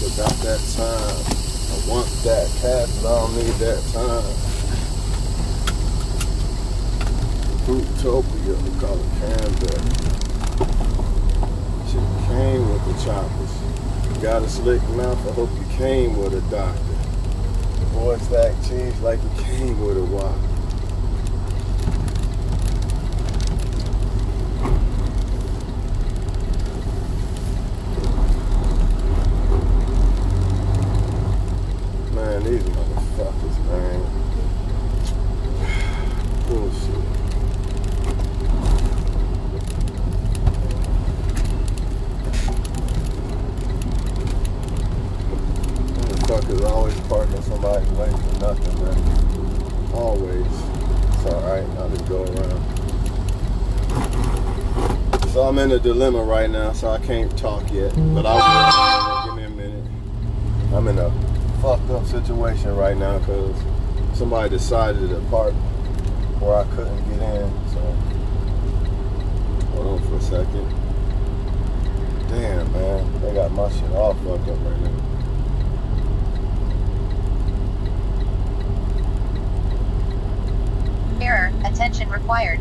It's about that time. I want that cash, but I don't need that time. Fruitopia, we call it Canberra. She came with the choppers. You got a slick mouth, I hope you came with a doctor. The boy stack cheese like you came with a whopper. Man, these motherfuckers, man. Bullshit. Motherfuckers always parking somebody's way for nothing, man. Always. It's alright, I'll just go around. So I'm in a dilemma right now, so I can't talk yet. But I'll give me a minute. I'm in a fucked up situation right now because somebody decided to park where I couldn't get in. So hold on for a second. Damn, man, they got my shit all fucked up right now. Error, attention required.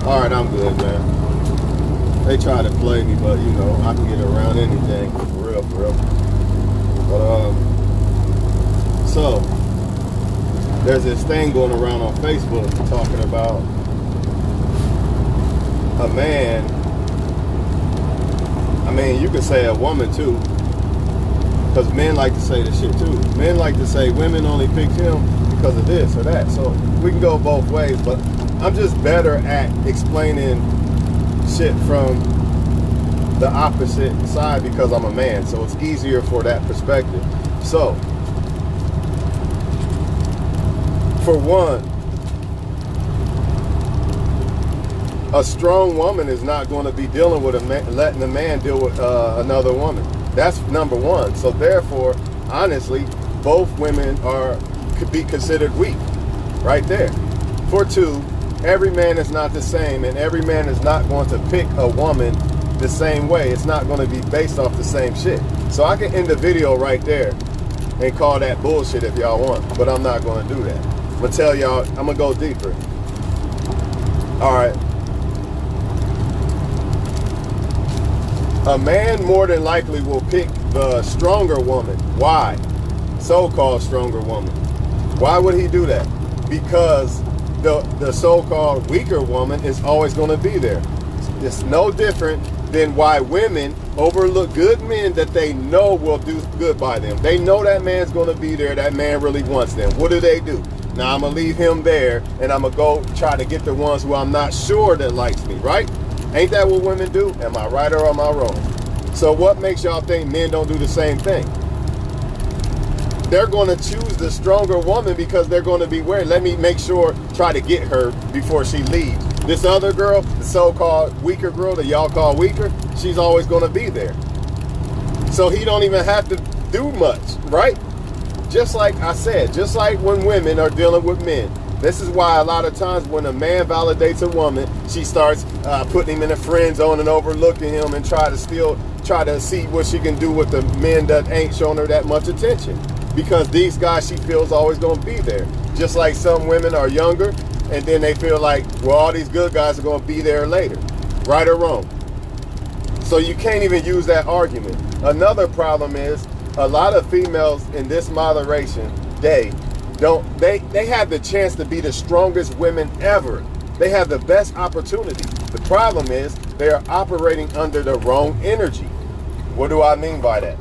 Alright, I'm good, man. They try to play me, but you know, I can get around anything. For real, for real. But, so, there's this thing going around on Facebook talking about a man. I mean, you could say a woman too, because men like to say this shit too. Men like to say women only picked him because of this or that. So, we can go both ways, but I'm just better at explaining shit from the opposite side because I'm a man, so it's easier for that perspective. So, for one, a strong woman is not going to be dealing with a man, letting a man deal with another woman. That's number one. So therefore, honestly, both women could be considered weak, right there. For two, every man is not the same, and every man is not going to pick a woman the same way. It's not going to be based off the same shit. So I can end the video right there and call that bullshit if y'all want, but I'm not going to do that. I'm going to tell y'all, I'm going to go deeper. All right. A man more than likely will pick the stronger woman. Why? So-called stronger woman. Why would he do that? Because the so-called weaker woman is always going to be there. It's no different than why women overlook good men that they know will do good by them. They know that man's going to be there. That man really wants them. What do? Now I'm going to leave him there and I'm going to go try to get the ones who I'm not sure that likes me, right? Ain't that what women do? Am I right or am I wrong? So what makes y'all think men don't do the same thing? They're going to choose the stronger woman because they're going to be worried. Let me make sure, try to get her before she leaves. This other girl, the so-called weaker girl that y'all call weaker, she's always going to be there. So he don't even have to do much, right? Just like I said, just like when women are dealing with men. This is why a lot of times when a man validates a woman, she starts putting him in a friend zone and overlooking him and try to see what she can do with the men that ain't showing her that much attention. Because these guys she feels always going to be there. Just like some women are younger and then they feel like, well, all these good guys are going to be there later. Right or wrong? So you can't even use that argument. Another problem is a lot of females in this moderation day, they have the chance to be the strongest women ever. They have the best opportunity. The problem is they are operating under the wrong energy. What do I mean by that?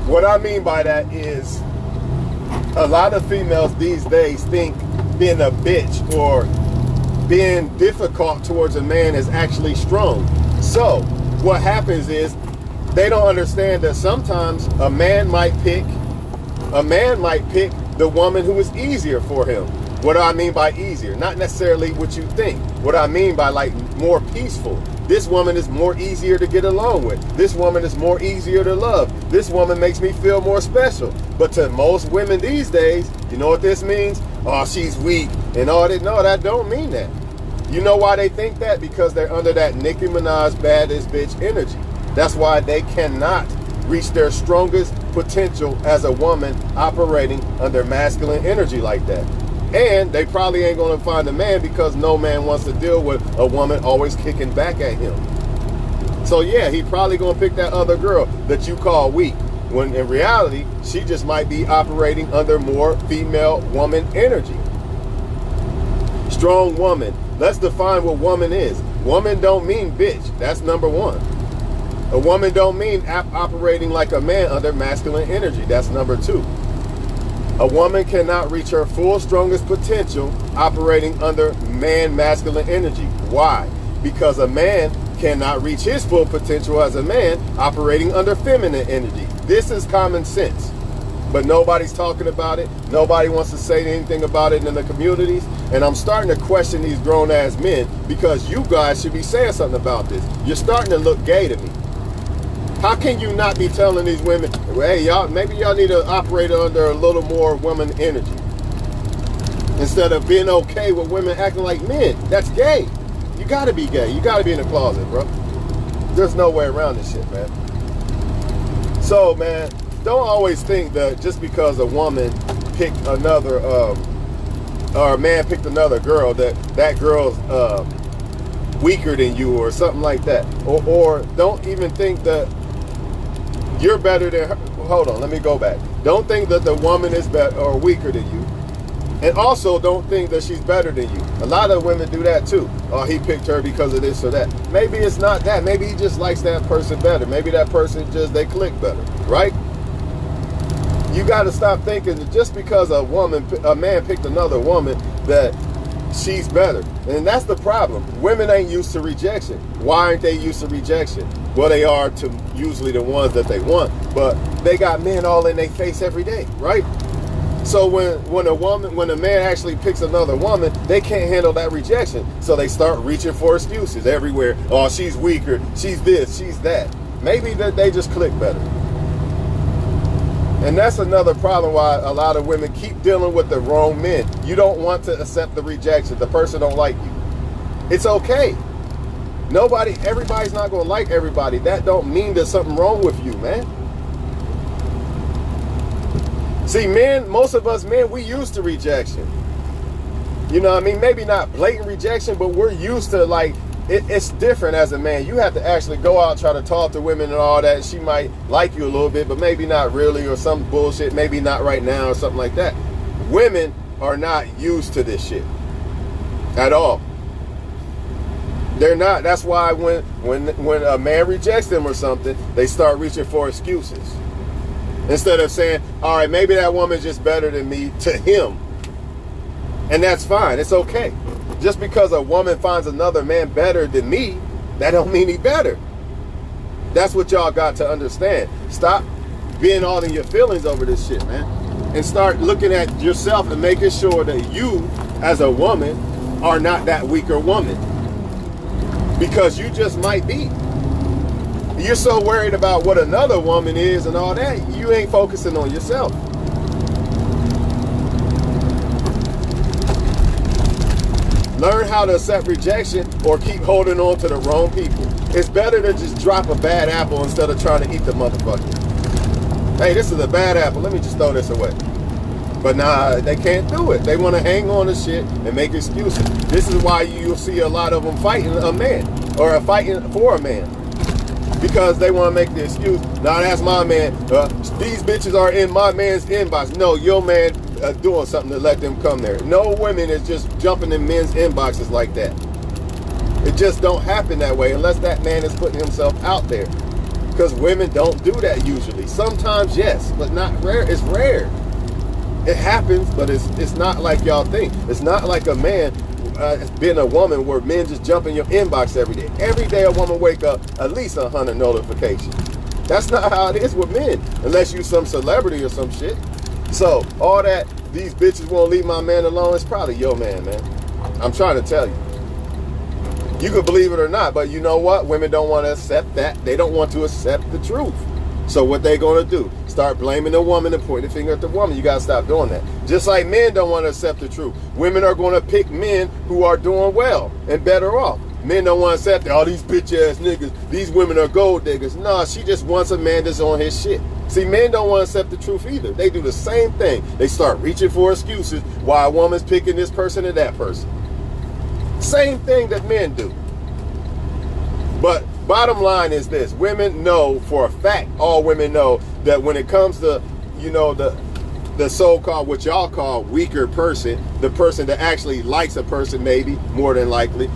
What I mean by that is a lot of females these days think being a bitch or being difficult towards a man is actually strong. So what happens is they don't understand that sometimes a man might pick the woman who is easier for him. What do I mean by easier? Not necessarily what you think. What I mean by like more peaceful. This woman is more easier to get along with. This woman is more easier to love. This woman makes me feel more special. But to most women these days, you know what this means? Oh, she's weak and all that. No, that don't mean that. You know why they think that? Because they're under that Nicki Minaj baddest bitch energy. That's why they cannot reach their strongest potential as a woman operating under masculine energy like that. And they probably ain't going to find a man because no man wants to deal with a woman always kicking back at him. So yeah, he probably going to pick that other girl that you call weak, when in reality, she just might be operating under more female woman energy. Strong woman. Let's define what woman is. Woman don't mean bitch. That's number one. A woman don't mean operating like a man under masculine energy. That's number two. A woman cannot reach her full strongest potential operating under man masculine energy. Why? Because a man cannot reach his full potential as a man operating under feminine energy. This is common sense. But nobody's talking about it. Nobody wants to say anything about it in the communities. And I'm starting to question these grown ass men because you guys should be saying something about this. You're starting to look gay to me. How can you not be telling these women, hey, y'all, maybe y'all need to operate under a little more woman energy instead of being okay with women acting like men? That's gay. You got to be gay. You got to be in the closet, bro. There's no way around this shit, man. So, man, don't always think that just because a woman picked another, or a man picked another girl, that girl's weaker than you or something like that. Or don't even think that you're better than her. Hold on, let me go back. Don't think that the woman is better or weaker than you. And also don't think that she's better than you. A lot of women do that too. Oh, he picked her because of this or that. Maybe it's not that. Maybe he just likes that person better. Maybe that person they click better, right? You got to stop thinking that just because a man picked another woman that she's better. And that's the problem. Women ain't used to rejection. Why aren't they used to rejection? Well, they are to usually the ones that they want, but they got men all in their face every day, right? So when a man actually picks another woman, they can't handle that rejection. So they start reaching for excuses everywhere. Oh, she's weaker. She's this, she's that. Maybe that they just click better. And that's another problem why a lot of women keep dealing with the wrong men. You don't want to accept the rejection. The person don't like you. It's okay. Everybody's not going to like everybody. That don't mean there's something wrong with you, man. See, men, most of us men, we used to rejection. You know what I mean? Maybe not blatant rejection, but we're used to like, it's different as a man. You have to actually go out and try to talk to women and all that. She might like you a little bit, but maybe not really, or some bullshit, maybe not right now or something like that. Women are not used to this shit at all. They're not. That's why when a man rejects them or something, they start reaching for excuses. Instead of saying, all right, maybe that woman's just better than me to him. And that's fine. It's okay. Just because a woman finds another man better than me, that don't mean he better. That's what y'all got to understand. Stop being all in your feelings over this shit, man. And start looking at yourself and making sure that you, as a woman, are not that weaker woman. Because you just might be. You're so worried about what another woman is and all that, you ain't focusing on yourself. Learn how to accept rejection or keep holding on to the wrong people. It's better to just drop a bad apple instead of trying to eat the motherfucker. Hey, this is a bad apple. Let me just throw this away. But nah, they can't do it. They want to hang on to shit and make excuses. This is why you'll see a lot of them fighting a man or fighting for a man. Because they want to make the excuse, nah, that's my man. These bitches are in my man's inbox. No, your man doing something to let them come there. No women is just jumping in men's inboxes like that. It just don't happen that way unless that man is putting himself out there. Because women don't do that usually. Sometimes yes, but not rare. It's rare. It happens, but it's not like y'all think. It's not like a man been a woman where men just jump in your inbox every day. Every day a woman wake up at least 100 notifications. That's not how it is with men, unless you some celebrity or some shit. So all that, these bitches won't leave my man alone, it's probably your man, man. I'm trying to tell you. You could believe it or not, but you know what? Women don't want to accept that. They don't want to accept the truth. So what they gonna do? Start blaming the woman and pointing the finger at the woman. You gotta stop doing that. Just like men don't want to accept the truth. Women are gonna pick men who are doing well and better off. Men don't want to accept that, all these bitch ass niggas, these women are gold diggers. No, she just wants a man that's on his shit. See, men don't want to accept the truth either. They do the same thing. They start reaching for excuses why a woman's picking this person and that person. Same thing that men do. But bottom line is this: women know for a fact, all women know, that when it comes to, you know, the so-called, what y'all call weaker person, the person that actually likes a person, maybe more than likely,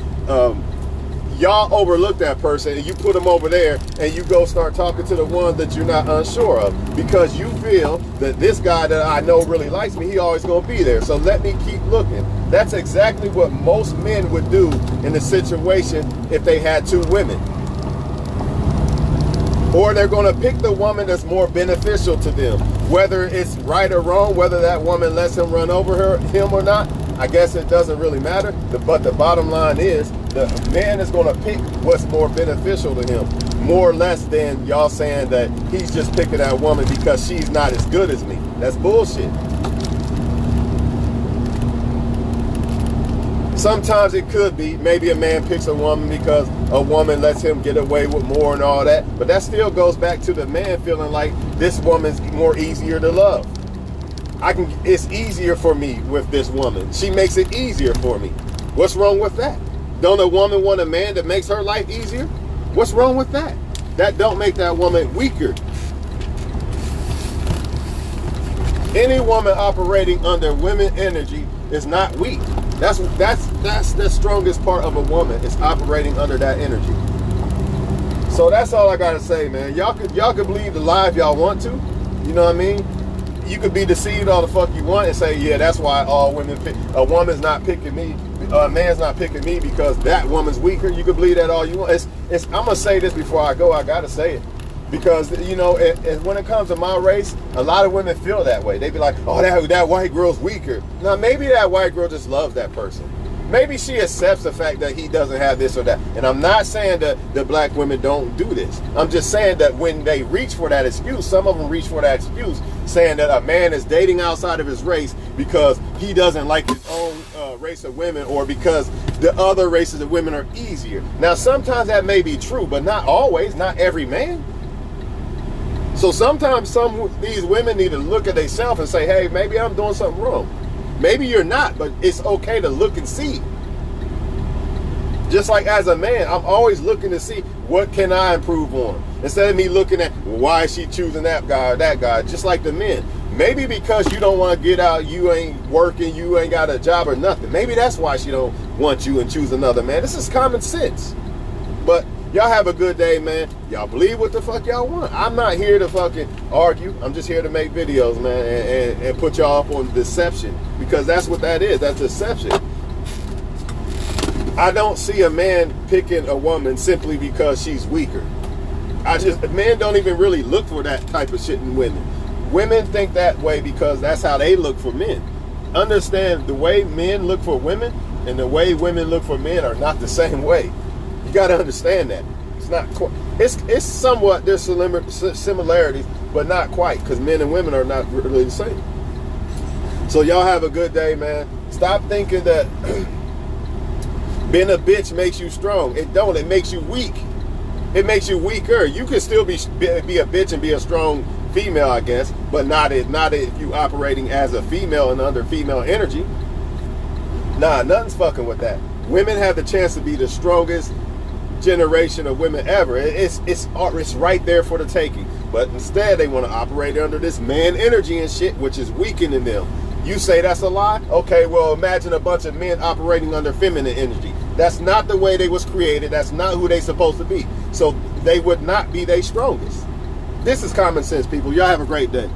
y'all overlook that person and you put them over there and you go start talking to the one that you're not unsure of, because you feel that this guy that I know really likes me, he always gonna be there, so let me keep looking. That's exactly what most men would do in the situation if they had two women. Or they're gonna pick the woman that's more beneficial to them, whether it's right or wrong, whether that woman lets him run over him or not. I guess it doesn't really matter, but the bottom line is the man is gonna pick what's more beneficial to him, more or less than y'all saying that he's just picking that woman because she's not as good as me. That's bullshit. Sometimes it could be, maybe a man picks a woman because a woman lets him get away with more and all that, but that still goes back to the man feeling like this woman's more easier to love. It's easier for me with this woman. She makes it easier for me. What's wrong with that? Don't a woman want a man that makes her life easier? What's wrong with that? That don't make that woman weaker. Any woman operating under women energy is not weak. That's the strongest part of a woman, is operating under that energy. So that's all I gotta say, man. Y'all could believe the lie if y'all want to. You know what I mean? You could be deceived all the fuck you want and say, yeah, that's why all women pick. A woman's not picking me. A man's not picking me because that woman's weaker. You could believe that all you want. I'm gonna say this before I go. I gotta say it. Because, you know, when it comes to my race, a lot of women feel that way. They be like, oh, that white girl's weaker. Now, maybe that white girl just loves that person. Maybe she accepts the fact that he doesn't have this or that. And I'm not saying that the black women don't do this. I'm just saying that when they reach for that excuse, some of them reach for that excuse, saying that a man is dating outside of his race because he doesn't like his own race of women, or because the other races of women are easier. Now, sometimes that may be true, but not always, not every man. So sometimes these women need to look at themselves and say, hey, maybe I'm doing something wrong. Maybe you're not, but it's okay to look and see. Just like as a man, I'm always looking to see what can I improve on. Instead of me looking at, well, why is she choosing that guy or that guy? Just like the men. Maybe because you don't want to get out, you ain't working, you ain't got a job or nothing. Maybe that's why she don't want you and choose another man. This is common sense. But y'all have a good day, man. Y'all believe what the fuck y'all want. I'm not here to fucking argue. I'm just here to make videos, man, and put y'all up on deception, because that's what that is. That's deception. I don't see a man picking a woman simply because she's weaker. Men don't even really look for that type of shit in women. Women think that way because that's how they look for men. Understand, the way men look for women and the way women look for men are not the same way. You got to understand that. It's not quite. It's somewhat, there's similarities, but not quite, because men and women are not really the same. So y'all have a good day, man. Stop thinking that being a bitch makes you strong. It don't. It makes you weak. It makes you weaker. You can still be a bitch and be a strong female, I guess, but not if you operating as a female and under female energy. Nah, nothing's fucking with that. Women have the chance to be the strongest generation of women ever. It's right there for the taking. But instead, they want to operate under this man energy and shit, which is weakening them. You say that's a lie? Okay, well, imagine a bunch of men operating under feminine energy. That's not the way they was created. That's not who they supposed to be. So they would not be their strongest. This is common sense, people. Y'all have a great day.